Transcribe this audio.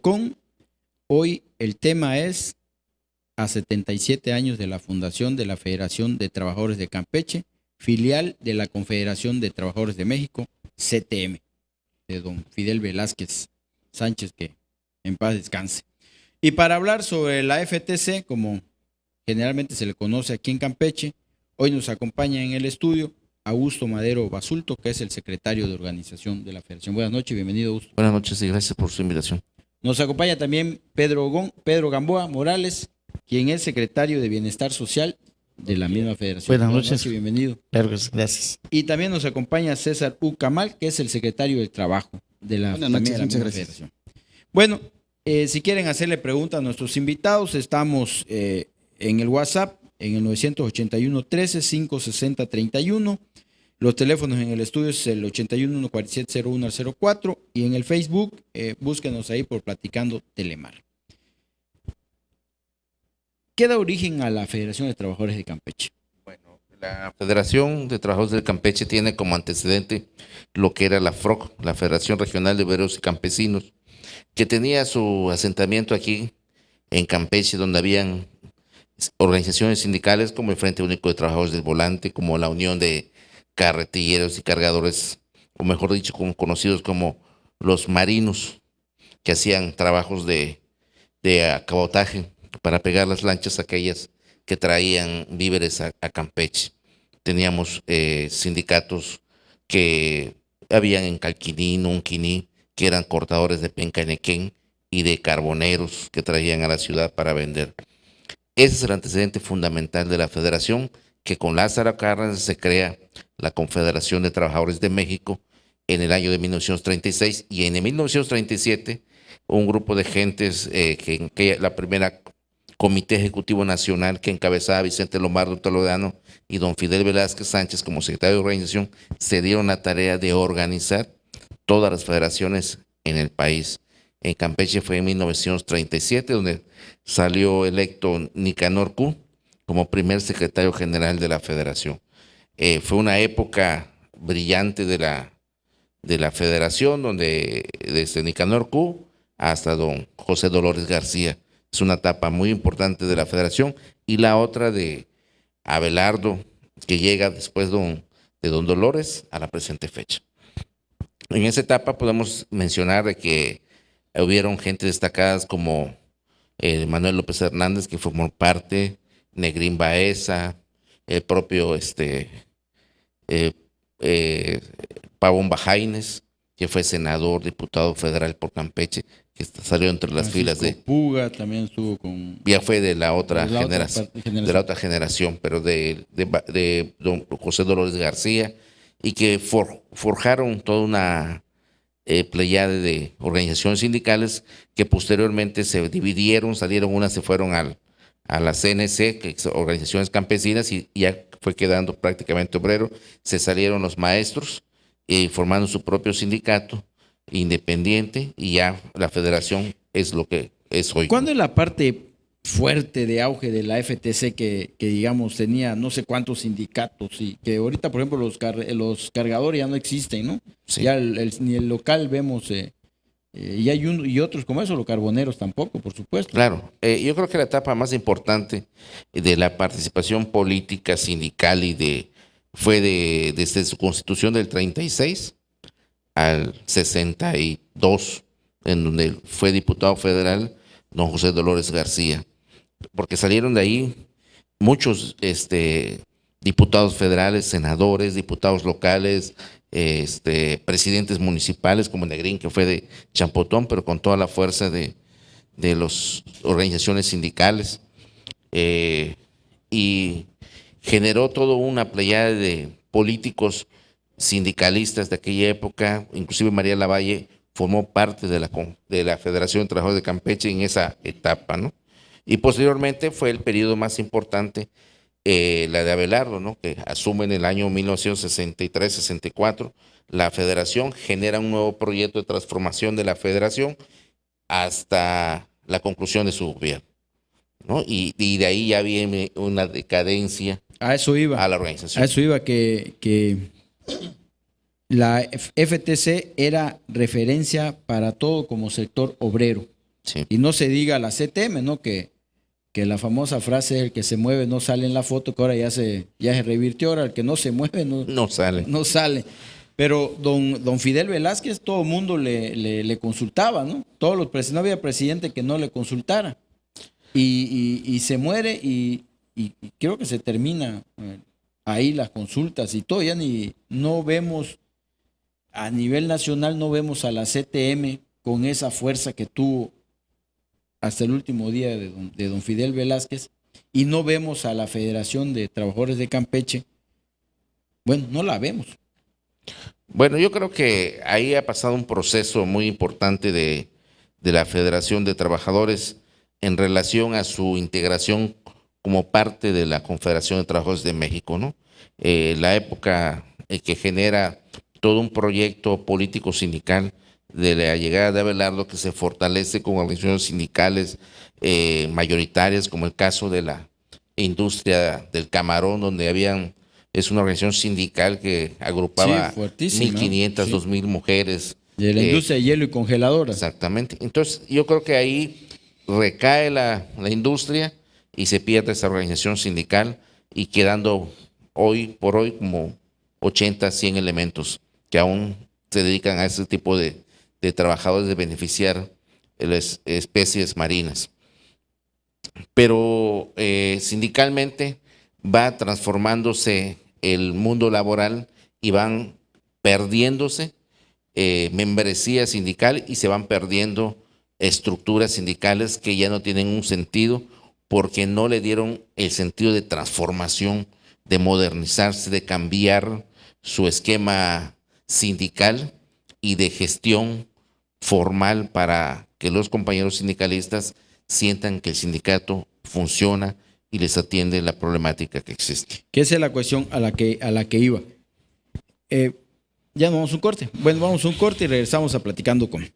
con. Hoy el tema es a 77 años de la fundación de la Federación de Trabajadores de Campeche, filial de la Confederación de Trabajadores de México, CTM, de don Fidel Velázquez Sánchez, que en paz descanse. Y para hablar sobre la FTC, como generalmente se le conoce aquí en Campeche, hoy nos acompaña en el estudio Augusto Madero Basulto, que es el secretario de organización de la Federación. Buenas noches, bienvenido, Augusto. Buenas noches y gracias por su invitación. Nos acompaña también Pedro Gamboa Morales, quien es secretario de Bienestar Social de la misma federación. Buenas noches. Bienvenido. Claro que sí, gracias. Y también nos acompaña César U. Camal, que es el secretario del Trabajo de la, Buenas noches, también de la misma federación. Bueno, si quieren hacerle preguntas a nuestros invitados, estamos en el WhatsApp, en el 981 13 560 31. Los teléfonos en el estudio es el 81 147 0104 y en el Facebook búsquenos ahí por Platicando Telemar. ¿Qué da origen a la Federación de Trabajadores de Campeche? Bueno, la Federación de Trabajadores del Campeche tiene como antecedente lo que era la FROC, la Federación Regional de Obreros y Campesinos, que tenía su asentamiento aquí en Campeche, donde habían organizaciones sindicales como el Frente Único de Trabajadores del Volante, como la Unión de Carretilleros y Cargadores, o mejor dicho, conocidos como los marinos, que hacían trabajos de cabotaje para pegar las lanchas aquellas que traían víveres a Campeche. Teníamos sindicatos que habían en Calquiní, Nunquiní, que eran cortadores de penca nequén y de carboneros que traían a la ciudad para vender. Ese es el antecedente fundamental de la federación, que con Lázaro Cárdenas se crea la Confederación de Trabajadores de México en el año de 1936 y en el 1937 un grupo de gentes, que la primera Comité Ejecutivo Nacional que encabezaba Vicente Lombardo Toledano y don Fidel Velázquez Sánchez como secretario de organización, se dieron la tarea de organizar todas las federaciones en el país. En Campeche fue en 1937 donde salió electo Nicanor Q como primer secretario general de la federación. Fue una época brillante de la federación, donde desde Nicanor Q hasta don José Dolores García. Es una etapa muy importante de la federación. Y la otra de Abelardo, que llega después de don Dolores a la presente fecha. En esa etapa podemos mencionar de que hubieron gente destacadas como Manuel López Hernández, que formó parte, Negrín Baeza, el propio Pavón Bajaines, que fue senador, diputado federal por Campeche, que salió entre las filas de Puga, también estuvo con... Ya fue de la otra de la generación, de la otra generación, pero de don José Dolores García, y que forjaron toda una pleyade de organizaciones sindicales que posteriormente se dividieron, salieron unas, se fueron a la CNC, que son organizaciones campesinas, y ya fue quedando prácticamente obrero. Se salieron los maestros y formando su propio sindicato independiente, y ya la federación es lo que es hoy. ¿Cuándo es la parte fuerte de auge de la FTC que digamos tenía no sé cuántos sindicatos y que ahorita, por ejemplo, los cargadores ya no existen, ¿no? Sí. Ya ni el local vemos, y hay uno y otros como eso, los carboneros tampoco, por supuesto. Claro, yo creo que la etapa más importante de la participación política sindical fue desde su constitución del 36 al 62, en donde fue diputado federal don José Dolores García, porque salieron de ahí muchos diputados federales, senadores, diputados locales, presidentes municipales como Negrín, que fue de Champotón, pero con toda la fuerza de las organizaciones sindicales, y generó toda una pleyada de políticos sindicalistas de aquella época. Inclusive María Lavalle formó parte de la Federación de Trabajadores de Campeche en esa etapa, ¿no? Y posteriormente fue el periodo más importante, la de Abelardo, ¿no? Que asume en el año 1963-64 la federación, genera un nuevo proyecto de transformación de la federación hasta la conclusión de su gobierno, ¿no? Y de ahí ya viene una decadencia A eso iba. a la organización. A eso iba que la FTC era referencia para todo como sector obrero. Sí. Y no se diga la CTM, ¿no? Que la famosa frase, el que se mueve no sale en la foto, que ahora ya se revirtió, ahora el que no se mueve No sale. no sale. Pero don Fidel Velázquez, todo el mundo le consultaba, ¿no? No había presidente que no le consultara. Y se muere y creo que se termina ahí las consultas y todo. No vemos, a nivel nacional no vemos a la CTM con esa fuerza que tuvo hasta el último día de don Fidel Velázquez, y no vemos a la Federación de Trabajadores de Campeche. Bueno, no la vemos. Bueno, yo creo que ahí ha pasado un proceso muy importante de la Federación de Trabajadores en relación a su integración como parte de la Confederación de Trabajadores de México, ¿no? La época que genera todo un proyecto político sindical de la llegada de Abelardo, que se fortalece con organizaciones sindicales mayoritarias, como el caso de la industria del camarón, donde es una organización sindical que agrupaba 1.500, sí. 2.000 mujeres. De la industria de hielo y congeladora. Exactamente. Entonces, yo creo que ahí recae la industria y se pierde esa organización sindical, y quedando hoy por hoy como 80, 100 elementos que aún se dedican a ese tipo de trabajadores, de beneficiar las especies marinas. Pero sindicalmente va transformándose el mundo laboral y van perdiéndose membresía sindical, y se van perdiendo estructuras sindicales que ya no tienen un sentido, porque no le dieron el sentido de transformación, de modernizarse, de cambiar su esquema sindical y de gestión formal, para que los compañeros sindicalistas sientan que el sindicato funciona y les atiende la problemática que existe. Que esa es la cuestión a la que iba. Ya nos vamos a un corte. Bueno, vamos a un corte y regresamos a Platicando con.